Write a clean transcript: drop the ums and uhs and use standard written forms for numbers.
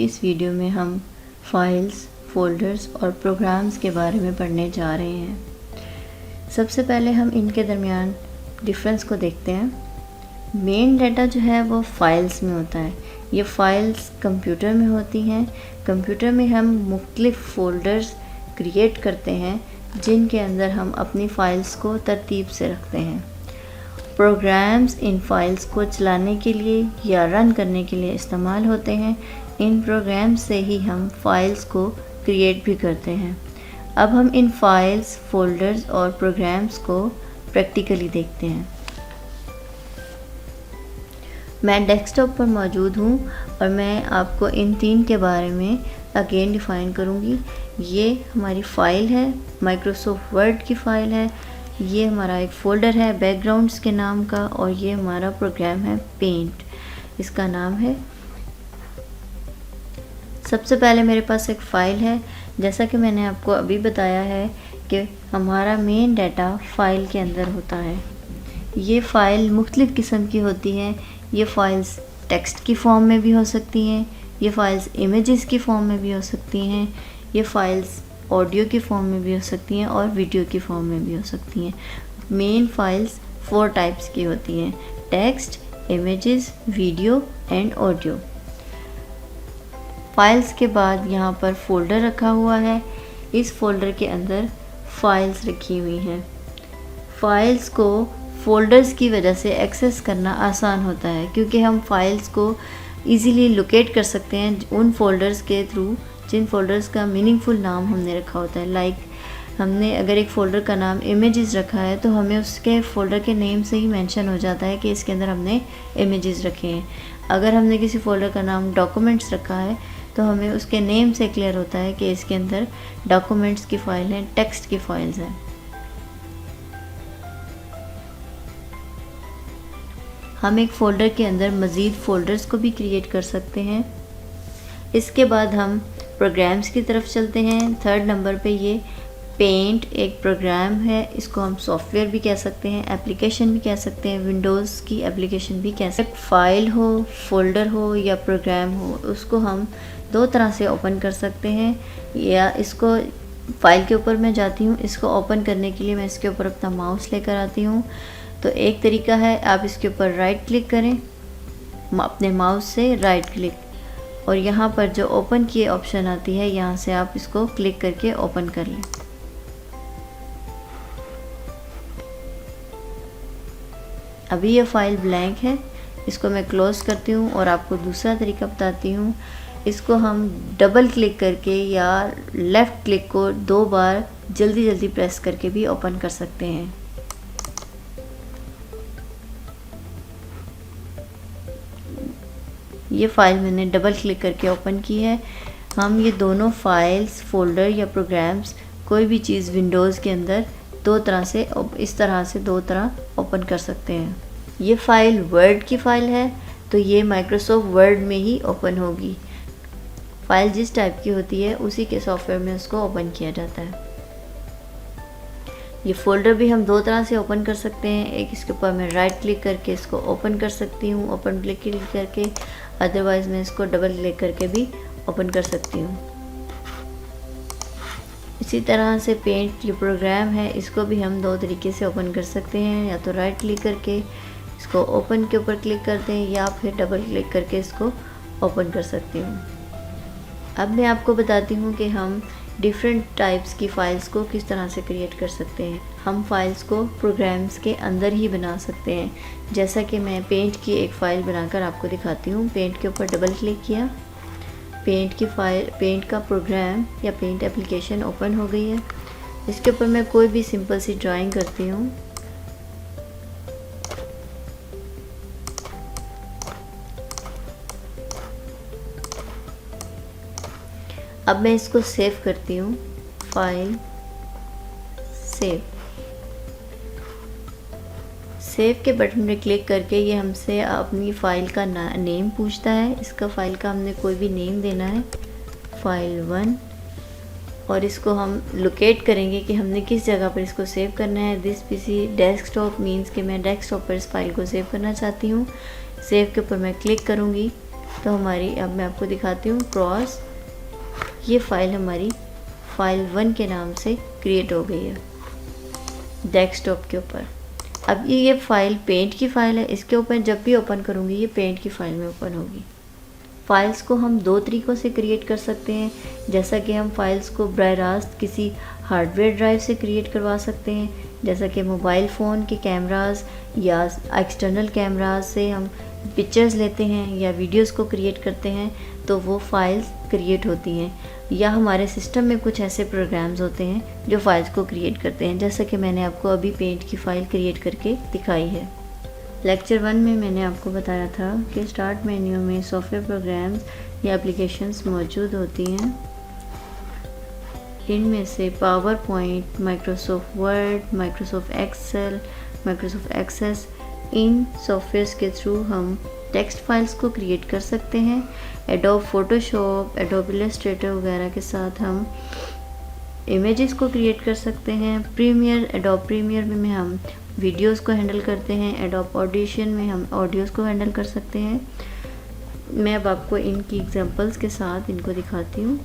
की इस वीडियो में हम फाइल्स, फोल्डर्स और प्रोग्राम्स के बारे में पढ़ने जा रहे हैं। सबसे पहले हम इनके दरमियान डिफरेंस को देखते हैं। मेन डाटा जो है वो फाइल्स में होता है। ये फाइल्स कंप्यूटर में होती हैं। कंप्यूटर में हम मुख्तलिफ फ़ोल्डर्स क्रिएट करते हैं जिनके अंदर हम अपनी फ़ाइल्स को तरतीब से रखते हैं। प्रोग्राम्स इन फाइल्स को चलाने के लिए या रन करने के लिए इस्तेमाल होते हैं। इन प्रोग्राम्स से ही हम फाइल्स को क्रिएट भी करते हैं। अब हम इन फाइल्स, फोल्डर्स और प्रोग्राम्स को प्रैक्टिकली देखते हैं। मैं डेस्कटॉप पर मौजूद हूँ और मैं आपको इन तीन के बारे में अगेन डिफ़ाइन करूँगी। ये हमारी फ़ाइल है, माइक्रोसॉफ्ट वर्ड की फ़ाइल है। ये हमारा एक फ़ोल्डर है बैकग्राउंड्स के नाम का, और ये हमारा प्रोग्राम है पेंट, इसका नाम है। सबसे पहले मेरे पास एक फ़ाइल है। जैसा कि मैंने आपको अभी बताया है कि हमारा मेन डाटा फ़ाइल के अंदर होता है। ये फ़ाइल मुख्तलिफ़ किस्म की होती हैं। ये फ़ाइल्स टेक्स्ट की फ़ॉर्म में भी हो सकती हैं, ये फ़ाइल्स इमेजेस की फ़ॉर्म में भी हो सकती हैं, ये फ़ाइल्स ऑडियो की फ़ॉर्म में भी हो सकती हैं और वीडियो की फ़ॉर्म में भी हो सकती हैं। मेन फ़ाइल्स 4 टाइप्स की होती हैं: text, images, video and audio. Files के बाद यहाँ पर फ़ोल्डर रखा हुआ है। इस फ़ोल्डर के अंदर फ़ाइल्स रखी हुई हैं। फ़ाइल्स को फ़ोल्डर्स की वजह से एक्सेस करना आसान होता है, क्योंकि हम फ़ाइल्स को इजीली लोकेट कर सकते हैं उन फ़ोल्डर्स के थ्रू जिन फ़ोल्डर्स का मीनिंगफुल नाम हमने रखा होता है। लाइक हमने अगर एक फ़ोल्डर का नाम इमेजेस रखा है तो हमें उसके फ़ोल्डर के नेम से ही मेंशन हो जाता है कि इसके अंदर हमने इमेजेस रखे हैं। अगर हमने किसी फ़ोल्डर का नाम डॉक्यूमेंट्स रखा है तो हमें उसके नेम से क्लियर होता है कि इसके अंदर डॉक्यूमेंट्स की फ़ाइल है, टेक्स्ट की फ़ाइल्स हैं। हम एक फ़ोल्डर के अंदर मज़ीद फ़ोल्डर्स को भी क्रिएट कर सकते हैं। इसके बाद हम प्रोग्राम्स की तरफ चलते हैं। 3rd नंबर पे ये पेंट एक प्रोग्राम है। इसको हम सॉफ्टवेयर भी कह सकते हैं, एप्लीकेशन भी कह सकते हैं, विंडोज़ की एप्लीकेशन भी कह सकते हैं। फाइल हो, फोल्डर हो या प्रोग्राम हो, उसको हम 2 तरह से ओपन कर सकते हैं। या इसको फ़ाइल के ऊपर मैं जाती हूँ, इसको ओपन करने के लिए मैं इसके ऊपर अपना माउस लेकर आती हूँ। तो एक तरीका है, आप इसके ऊपर राइट क्लिक करें, अपने माउस से राइट क्लिक, और यहाँ पर जो ओपन की ऑप्शन आती है यहाँ से आप इसको क्लिक करके ओपन कर लें। अभी ये फ़ाइल ब्लैंक है, इसको मैं क्लोज़ करती हूँ और आपको दूसरा तरीका बताती हूँ। इसको हम डबल क्लिक करके या लेफ़्ट क्लिक को 2 बार जल्दी जल्दी प्रेस करके भी ओपन कर सकते हैं। ये फ़ाइल मैंने डबल क्लिक करके ओपन की है। हम ये दोनों फाइल्स, फोल्डर या प्रोग्राम्स, कोई भी चीज़ विंडोज़ के अंदर 2 तरह से इस तरह से 2 तरह ओपन कर सकते हैं। ये फ़ाइल वर्ड की फ़ाइल है तो ये माइक्रोसॉफ्ट वर्ड में ही ओपन होगी। फ़ाइल जिस टाइप की होती है उसी के सॉफ्टवेयर में उसको ओपन किया जाता है। ये फ़ोल्डर भी हम 2 तरह से ओपन कर सकते हैं। एक, इसके ऊपर मैं राइट क्लिक करके इसको ओपन कर सकती हूँ, ओपन क्लिक करके, अदरवाइज़ मैं इसको डबल क्लिक करके भी ओपन कर सकती हूँ। इसी तरह से पेंट जो प्रोग्राम है इसको भी हम 2 तरीके से ओपन कर सकते हैं, या तो राइट क्लिक करके इसको ओपन के ऊपर क्लिक करते हैं या फिर डबल क्लिक करके इसको ओपन कर सकती हूँ। अब मैं आपको बताती हूँ कि हम डिफरेंट टाइप्स की फ़ाइल्स को किस तरह से क्रिएट कर सकते हैं। हम फाइल्स को प्रोग्राम्स के अंदर ही बना सकते हैं। जैसा कि मैं पेंट की एक फ़ाइल बनाकर आपको दिखाती हूँ। पेंट के ऊपर डबल क्लिक किया, पेंट की फ़ाइल, पेंट का प्रोग्राम या पेंट एप्लीकेशन ओपन हो गई है। इसके ऊपर मैं कोई भी सिंपल सी ड्राइंग करती हूँ। अब मैं इसको सेव करती हूँ। फाइल, सेव के बटन पे क्लिक करके ये हमसे अपनी फ़ाइल का नेम पूछता है। इसका फ़ाइल का हमने कोई भी नेम देना है, फाइल 1, और इसको हम लोकेट करेंगे कि हमने किस जगह पर इसको सेव करना है। दिस पीसी डेस्कटॉप मीन्स कि मैं डेस्कटॉप पर इस फाइल को सेव करना चाहती हूँ। सेव के ऊपर मैं क्लिक करूँगी तो हमारी, अब मैं आपको दिखाती हूँ क्रॉस, ये फ़ाइल हमारी फाइल 1 के नाम से क्रिएट हो गई है डेस्कटॉप के ऊपर। अब ये फ़ाइल पेंट की फ़ाइल है, इसके ऊपर जब भी ओपन करूँगी ये पेंट की फ़ाइल में ओपन होगी। फ़ाइल्स को हम दो तरीक़ों से क्रिएट कर सकते हैं, जैसा कि हम फ़ाइल्स को बराह रास्त किसी हार्डवेयर ड्राइव से क्रिएट करवा सकते हैं, जैसा कि मोबाइल फ़ोन के कैमराज़ या एक्सटर्नल कैमराज़ से हम पिक्चर्स लेते हैं या वीडियोस को क्रिएट करते हैं तो वो फ़ाइल्स क्रिएट होती हैं, या हमारे सिस्टम में कुछ ऐसे प्रोग्राम्स होते हैं जो फ़ाइल्स को क्रिएट करते हैं, जैसा कि मैंने आपको अभी पेंट की फ़ाइल क्रिएट करके दिखाई है। लेक्चर 1 में मैंने आपको बताया था कि स्टार्ट मेन्यू में सॉफ्टवेयर प्रोग्राम्स या एप्लीकेशंस मौजूद होती हैं। इनमें से PowerPoint, Microsoft Word, Microsoft Excel, Microsoft Access, इन सॉफ्टवेयर्स के थ्रू हम टेक्स्ट फाइल्स को क्रिएट कर सकते हैं। एडोब फोटोशॉप, एडोब इलस्ट्रेटर वगैरह के साथ हम इमेजेस को क्रिएट कर सकते हैं। प्रीमियर, एडोब प्रीमियर में हम वीडियोस को हैंडल करते हैं। एडोब ऑडिशन में हम ऑडियोज़ को हैंडल कर सकते हैं। मैं अब आपको इनकी एग्जांपल्स के साथ इनको दिखाती हूँ।